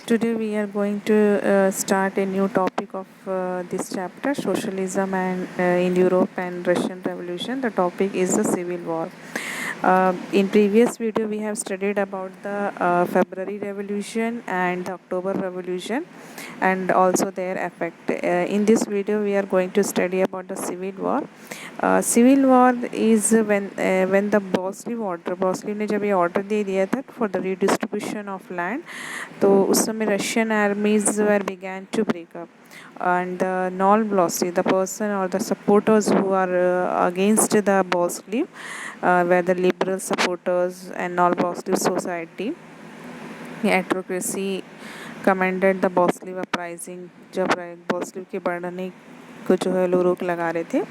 Today we are going to start a new topic of this chapter, socialism and in Europe and Russian Revolution. The topic is the Civil War. In previous video we have studied about the February Revolution and the October Revolution and also their effect. In this video we are going to study about the Civil War. Civil War is when the Bosley ने जब ये order दे दिया था for the redistribution of land, तो उस समय Russian आर्मीज were began to break up, and Noel Bosley, the person or the supporters who are against the Bosley, were the liberal supporters and Noel Bosley society. Autocracy commanded the Bosley uprising, जब Bosley के बढ़ने को जो है लोग रोक लगा रहे थे.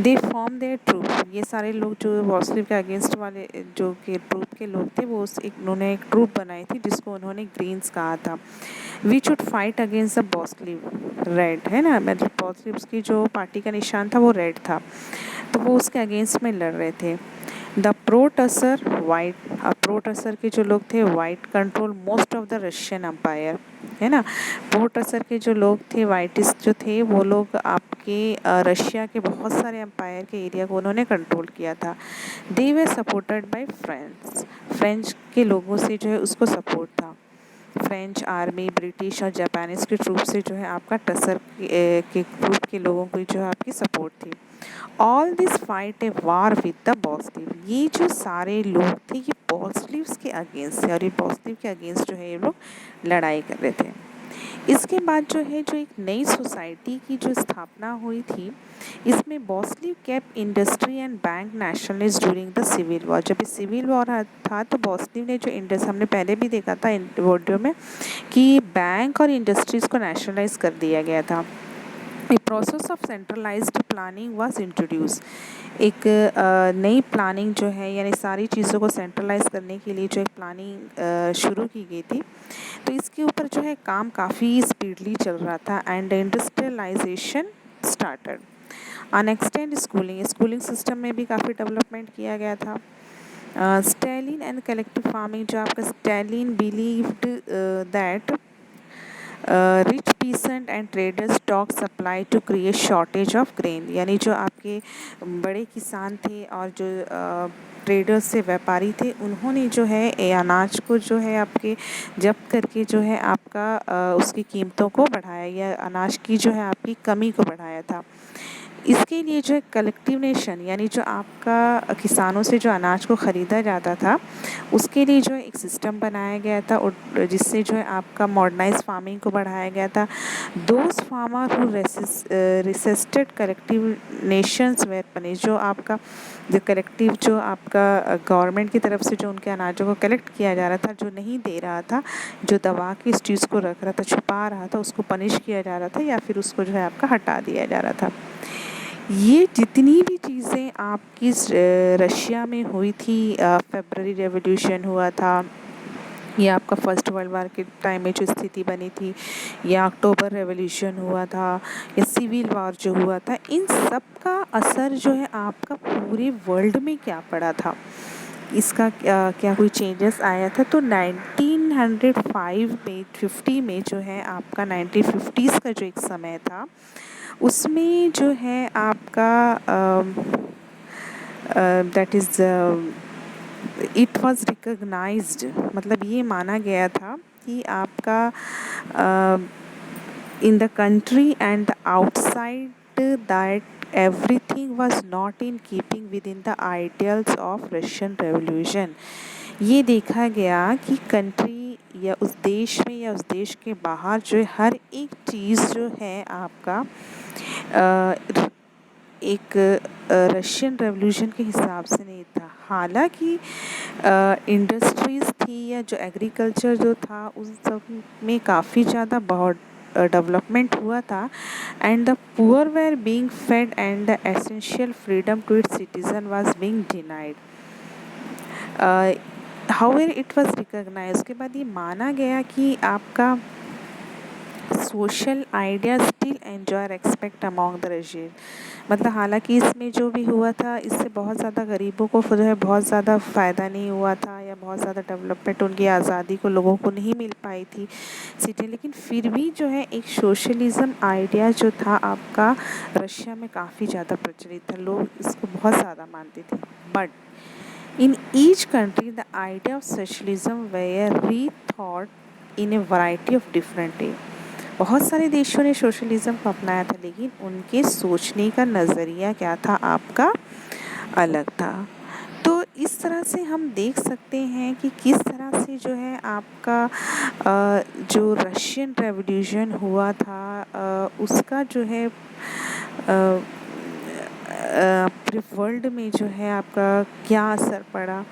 They form their troop. ये सारे लोग जो बॉस्लिव के अगेंस्ट वाले जो के ट्रूप के लोग थे वो उन्होंने एक ट्रूप बनाई थी जिसको उन्होंने ग्रीन्स कहा था. We should fight against the Bolshevik. Red है ना, मतलब बॉस्लिव की जो पार्टी का निशान था वो रेड था, तो वो उसके अगेंस्ट में लड़ रहे थे. The प्रोटसर white. प्रोटसर के जो लोग थे white control most of the Russian empire, है ना. प्रोटसर के जो लोग थे वाइटिस्ट जो थे वो लोग आपके रशिया के बहुत सारे एम्पायर के एरिया को उन्होंने कंट्रोल किया था. दे वे सपोर्टेड बाय फ्रेंच के लोगों से जो है उसको सपोर्ट था. फ्रेंच आर्मी, ब्रिटिश और जापानीज के ट्रूप से जो है आपका टसर के ग्रुप के लोगों की जो है आपकी सपोर्ट थी. All this fight a war with the Bolshevik. ये जो सारे लोग थे ये बॉस्लीव्स के अगेंस्ट थे और ये बॉस्लीव के अगेंस्ट जो है ये लोग लड़ाई कर रहे थे. इसके बाद जो है जो एक नई सोसाइटी की जो स्थापना हुई थी, इसमें Bolshevik kept industry and bank nationalist during the civil war. जब ये सिविल वॉर था तो बॉस्लीव ने जो इंडस्ट्री, हमने पहले भी देखा था वीडियो में कि बैंक और इंडस्ट्रीज़ को नेशनलाइज कर दिया गया था. A process of centralised planning was introduce. एक नई प्लानिंग जो है यानी सारी चीज़ों को सेंट्रलाइज करने के लिए जो एक प्लानिंग शुरू की गई थी, तो इसके ऊपर जो है काम काफ़ी स्पीडली चल रहा था. And industrialisation started. An extended schooling system में भी काफ़ी डेवलपमेंट किया गया था. Stalin and collective farming. जो आपका Stalin believed that rich peasant and traders stock supply to create shortage of grain. यानी जो आपके बड़े किसान थे और जो ट्रेडर्स से व्यापारी थे उन्होंने जो है अनाज को जो है आपके जब्त करके जो है आपका उसकी कीमतों को बढ़ाया या अनाज की जो है आपकी कमी को बढ़ाया था. इसके लिए जो है कलेक्टिव नेशन यानी जो आपका किसानों से जो अनाज को ख़रीदा जाता था उसके लिए जो है एक सिस्टम बनाया गया था और जिससे जो है आपका मॉडर्नाइज फार्मिंग को बढ़ाया गया था. Those farmer who resisted collective nations were punish. जो आपका जो कलेक्टिव जो आपका गवर्नमेंट की तरफ से जो उनके अनाजों को कलेक्ट किया जा रहा था, जो नहीं दे रहा था, जो दबा के इस चीज़ को रख रहा था, छुपा रहा था, उसको पनिश किया जा रहा था या फिर उसको जो है आपका हटा दिया जा रहा था. ये जितनी भी चीज़ें आपकी रशिया में हुई थी, फरवरी रेवोल्यूशन हुआ था, या आपका फर्स्ट वर्ल्ड वार के टाइम में जो स्थिति बनी थी, या अक्टूबर रेवोल्यूशन हुआ था, या सिविल वॉर जो हुआ था, इन सब का असर जो है आपका पूरे वर्ल्ड में क्या पड़ा था, इसका क्या कोई चेंजेस आया था. तो 1905 में 50 में जो है आपका 1950s का जो एक समय था उसमें जो है आपका that is it was recognised. मतलब ये माना गया था कि आपका in the country and outside that everything was not in keeping within the ideals of Russian Revolution. ये देखा गया कि कंट्री या उस देश में या उस देश के बाहर जो है हर एक चीज़ जो है आपका एक रशियन रेवोल्यूशन के हिसाब से नहीं था. हालांकि इंडस्ट्रीज़ थी या जो एग्रीकल्चर जो था उन सब में काफ़ी ज़्यादा बहुत डेवलपमेंट हुआ था. And the poor were being fed and the essential freedom to its citizen was being denied. However it was recognised. के बाद ये माना गया कि आपका social idea still enjoy respect among the Russian. मतलब हालांकि इसमें जो भी हुआ था इससे बहुत ज़्यादा गरीबों को जो है बहुत ज़्यादा फ़ायदा नहीं हुआ था या बहुत ज़्यादा डेवलपमेंट उनकी आज़ादी को लोगों को नहीं मिल पाई थी सिटी, लेकिन फिर भी जो है एक सोशलिज़्म आइडिया जो था आपका रशिया में काफ़ी ज़्यादा प्रचलित था, लोग इसको बहुत ज़्यादा मानते थे। But in each country the idea of socialism were rethought in a variety of different way. बहुत सारे देशों ने सोशलिज्म को अपनाया था, लेकिन उनके सोचने का नज़रिया क्या था आपका अलग था। तो इस तरह से हम देख सकते हैं कि किस तरह से जो है आपका जो रशियन रेवोल्यूशन हुआ था उसका जो है पूरे वर्ल्ड में जो है आपका क्या असर पड़ा,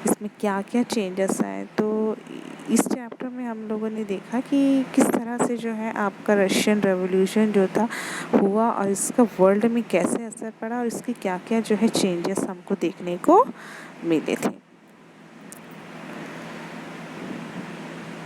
इसमें क्या क्या चेंजेस आए। तो इस चैप्टर में हम लोगों ने देखा कि किस तरह से जो है आपका रशियन रेवोल्यूशन जो था हुआ और इसका वर्ल्ड में कैसे असर पड़ा और इसके क्या क्या जो है चेंजेस हमको देखने को मिले थे।